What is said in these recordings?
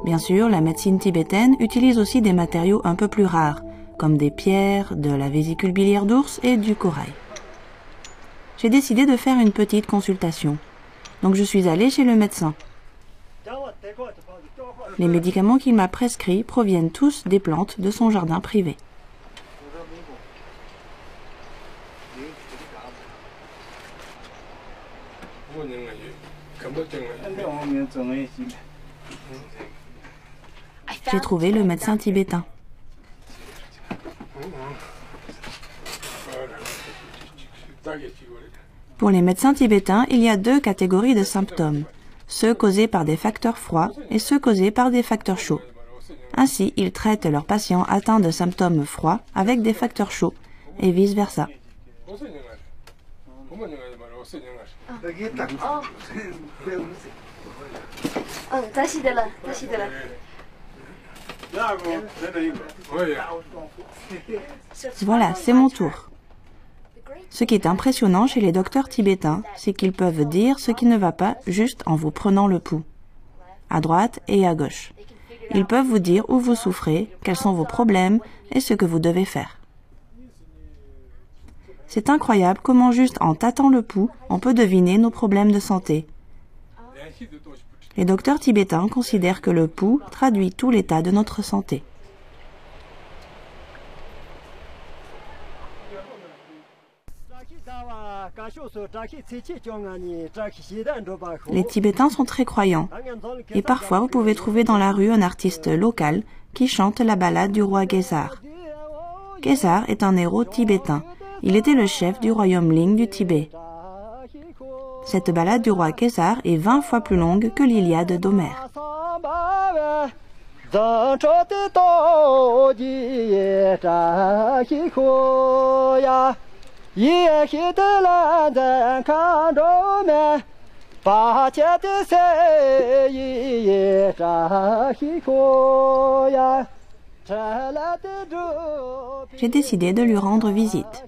Bien sûr, la médecine tibétaine utilise aussi des matériaux un peu plus rares, comme des pierres, de la vésicule biliaire d'ours et du corail. J'ai décidé de faire une petite consultation. Donc je suis allée chez le médecin. Les médicaments qu'il m'a prescrits proviennent tous des plantes de son jardin privé. J'ai trouvé le médecin tibétain. Pour les médecins tibétains, il y a deux catégories de symptômes, ceux causés par des facteurs froids et ceux causés par des facteurs chauds. Ainsi, ils traitent leurs patients atteints de symptômes froids avec des facteurs chauds et vice-versa. Voilà, c'est mon tour. Ce qui est impressionnant chez les docteurs tibétains, c'est qu'ils peuvent dire ce qui ne va pas juste en vous prenant le pouls, à droite et à gauche. Ils peuvent vous dire où vous souffrez, quels sont vos problèmes et ce que vous devez faire. C'est incroyable comment juste en tâtant le pouls, on peut deviner nos problèmes de santé. Les docteurs tibétains considèrent que le pouls traduit tout l'état de notre santé. Les Tibétains sont très croyants et parfois vous pouvez trouver dans la rue un artiste local qui chante la ballade du roi Gesar. Gesar est un héros tibétain. Il était le chef du royaume Ling du Tibet. Cette ballade du roi Gesar est 20 fois plus longue que l'Iliade d'Homère. J'ai décidé de lui rendre visite.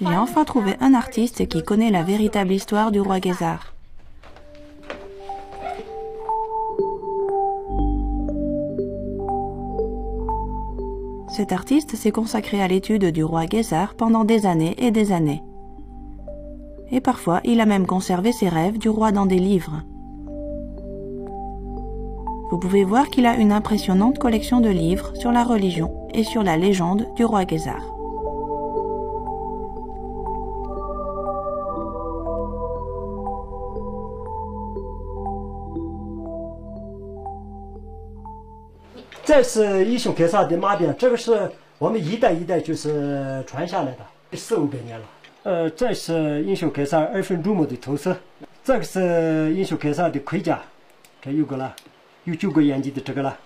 J'ai enfin trouvé un artiste qui connaît la véritable histoire du roi Gesar. Cet artiste s'est consacré à l'étude du roi Gesar pendant des années et des années. Et parfois, il a même conservé ses rêves du roi dans des livres. Vous pouvez voir qu'il a une impressionnante collection de livres sur la religion et sur la légende du roi Gesar. C'est英雄格萨的马鞭，这个是我们一代一代就是传下来的，400-500年了。这是英雄格萨2分入目的头饰，这个是英雄格萨的盔甲，这有个了，有9个眼睛的这个了。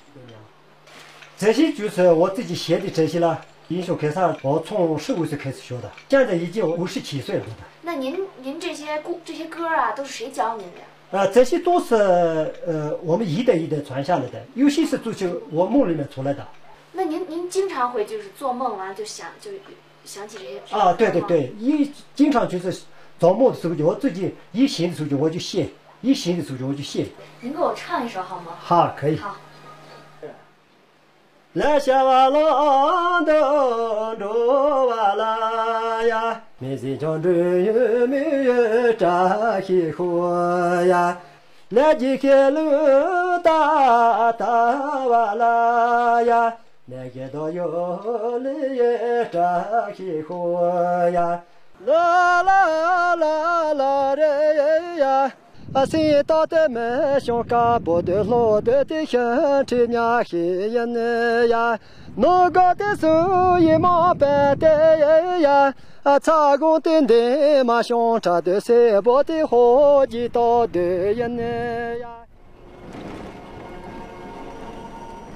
这些就是我自己学的这些了。英雄格萨我从15岁开始学的，现在已经57岁了。那您这些歌啊，都是谁教您的呀？这些都是我们一代一代传下来的，有些是就是我梦里面出来的。那您经常会就是做梦完就想起这些啊？对对对，经常就是做梦的时候就我自己一醒的时候就我就写，一醒的时候就我就写。您给我唱一首好吗？好，可以。好。来下瓦郎的着瓦拉呀，每日将这月每月扎起火呀，来几个路大瓦拉呀，来个到有里也扎起火呀，啦啦啦啦的呀。新到的门上嘎不的老的乡亲伢黑呀呢呀，那个的手一毛半的呀，擦工的马上查的塞包的好几道的呀呢呀。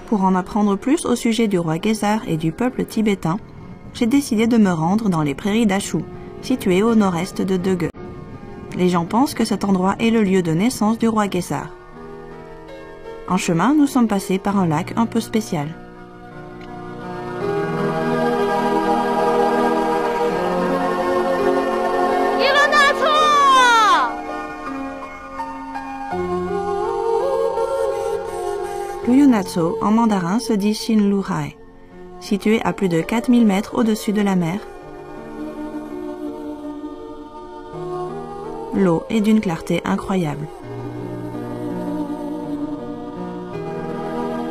Pour en apprendre plus au sujet du roi Gesar et du peuple tibétain, j'ai décidé de me rendre dans les prairies d'Achou, situées au nord-est de Dege. Les gens pensent que cet endroit est le lieu de naissance du roi Guessar. En chemin, nous sommes passés par un lac un peu spécial. Luyunatso, en mandarin, se dit Shinluhai, situé à plus de 4000 mètres au-dessus de la mer. L'eau est d'une clarté incroyable.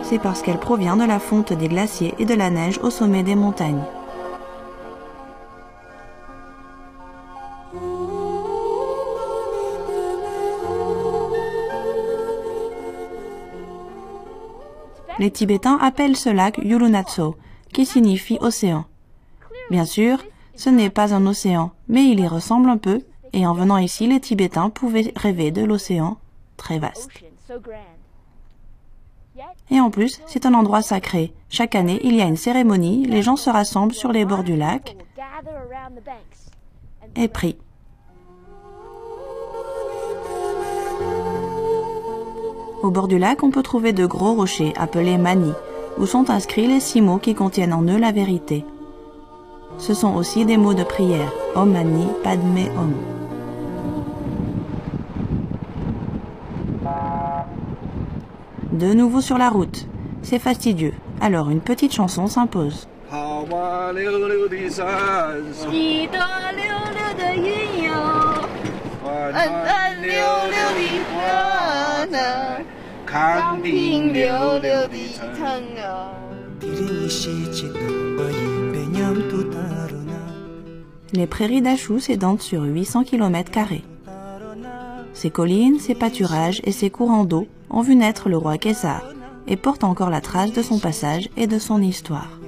C'est parce qu'elle provient de la fonte des glaciers et de la neige au sommet des montagnes. Les Tibétains appellent ce lac Yulunatso, qui signifie océan. Bien sûr, ce n'est pas un océan, mais il y ressemble un peu, et en venant ici, les Tibétains pouvaient rêver de l'océan très vaste. Et en plus, c'est un endroit sacré. Chaque année, il y a une cérémonie, les gens se rassemblent sur les bords du lac et prient. Au bord du lac, on peut trouver de gros rochers appelés mani, où sont inscrits les 6 mots qui contiennent en eux la vérité. Ce sont aussi des mots de prière, Om Mani Padme Hum. De nouveau sur la route. C'est fastidieux, alors une petite chanson s'impose. Les prairies d'Achou s'étendent sur 800 km². Ses collines, ses pâturages et ses courants d'eau ont vu naître le roi Guessar et portent encore la trace de son passage et de son histoire.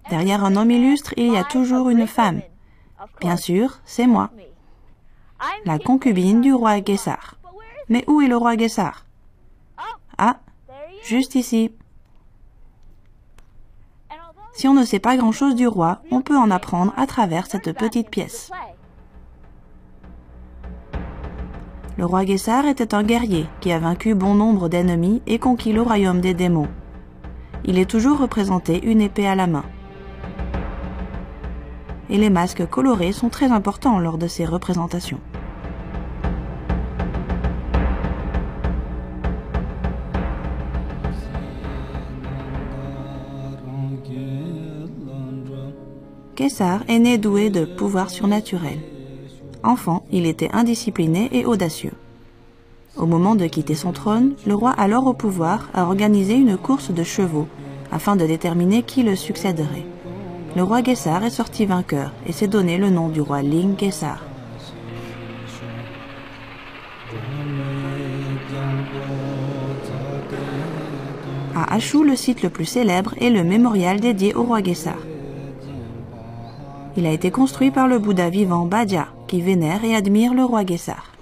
Derrière un homme illustre, il y a toujours une femme. Bien sûr, c'est moi, la concubine du roi Guessar. Mais où est le roi Guessar? Ah, juste ici. Si on ne sait pas grand-chose du roi, on peut en apprendre à travers cette petite pièce. Le roi Guessar était un guerrier qui a vaincu bon nombre d'ennemis et conquis le royaume des démons. Il est toujours représenté une épée à la main. Et les masques colorés sont très importants lors de ces représentations. Guessar est né doué de pouvoirs surnaturels. Enfant, il était indiscipliné et audacieux. Au moment de quitter son trône, le roi alors au pouvoir a organisé une course de chevaux afin de déterminer qui le succéderait. Le roi Guessar est sorti vainqueur et s'est donné le nom du roi Ling Guessar. À Achou, le site le plus célèbre est le mémorial dédié au roi Guessar. Il a été construit par le Bouddha vivant Bādya, qui vénère et admire le roi Guessar.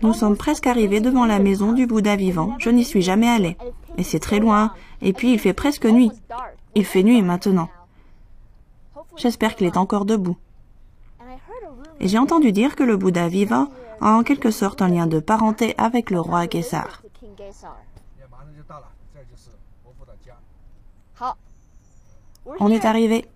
Nous sommes presque arrivés devant la maison du Bouddha vivant. Je n'y suis jamais allée. Et c'est très loin. Et puis il fait presque nuit. Il fait nuit maintenant. J'espère qu'il est encore debout. Et j'ai entendu dire que le Bouddha vivant a en quelque sorte un lien de parenté avec le roi Guessar. On est arrivé.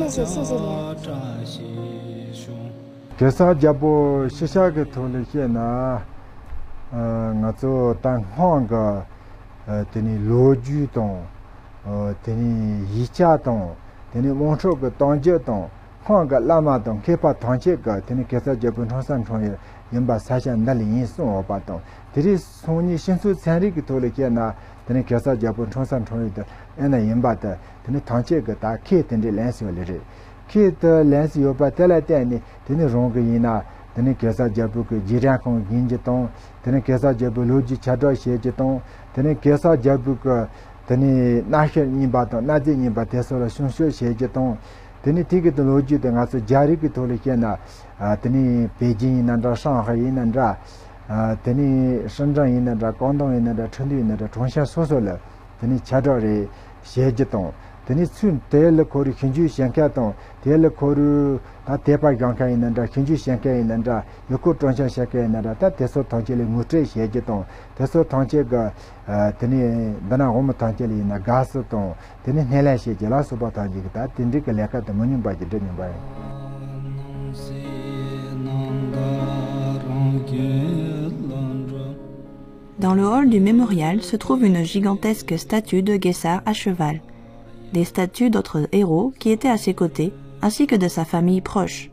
谢谢您。 Gesa jabo shisha ke thole ke na nga zo tang hong ga teni loju tong teni yicha tong teni moncho ga tongje tong hong ga lama tong kepa tongje ga teni gesa jabo thongsan thong yimba sasha nali yin so ba tong teri soni shinsu tsari ke thole ke na teni gesa jabo thongsan thong de ena yimba de teni tongje ga ta ke teni lensi le re ke de lensi yo ba tela teni teni rong ge ina teni gesa jabo ke jiran kong ginje tong teni gesa jabo loji chadwa sheje tong teni gesa jabo ke teni nashe nimba tong naje nimba teso la shonsho sheje tong teni tiki de loji de ngaso jari ke tole ke na teni Beijing inanda Shanghai inanda teni Shenzhen inanda Guangdong inanda Chengdu inanda Zhongshan soso le teni chadwa re sheje tong teni sun tel koru kinju shanka tong tel koru ta tepa gangka inanda kinju shanka inanda yoko zhongshan shanka inanda ta teso tongche le ngutre sheje tong teso tongche ga teni dana goma tongche le ina gas tong teni nela sheje la soba tongche ta tindri ka leka ta munyum ba jide nyumba Dans le hall du mémorial se trouve une gigantesque statue de Gesar à cheval. Des statues d'autres héros qui étaient à ses côtés, ainsi que de sa famille proche,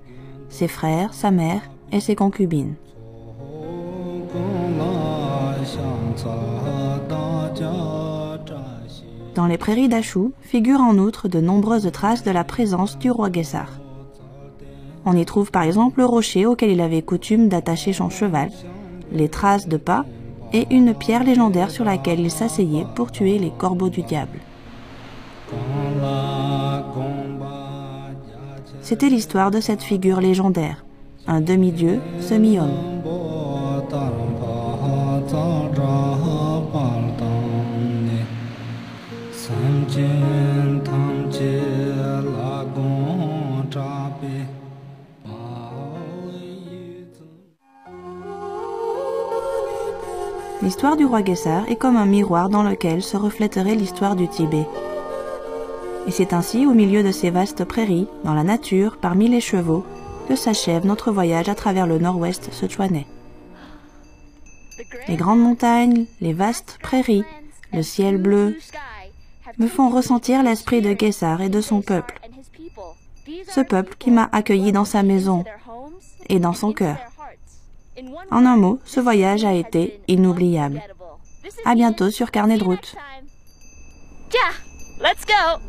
ses frères, sa mère et ses concubines. Dans les prairies d'Achou figurent en outre de nombreuses traces de la présence du roi Gesar. On y trouve par exemple le rocher auquel il avait coutume d'attacher son cheval, les traces de pas et une pierre légendaire sur laquelle il s'asseyait pour tuer les corbeaux du diable. C'était l'histoire de cette figure légendaire, un demi-dieu, semi-homme. L'histoire du roi Gesar est comme un miroir dans lequel se reflèterait l'histoire du Tibet. Et c'est ainsi, au milieu de ces vastes prairies, dans la nature, parmi les chevaux, que s'achève notre voyage à travers le nord-ouest sichuanais. Les grandes montagnes, les vastes prairies, le ciel bleu, me font ressentir l'esprit de Gesar et de son peuple. Ce peuple qui m'a accueilli dans sa maison et dans son cœur. En un mot, ce voyage a été inoubliable. À bientôt sur Carnet de route. Yeah, let's go.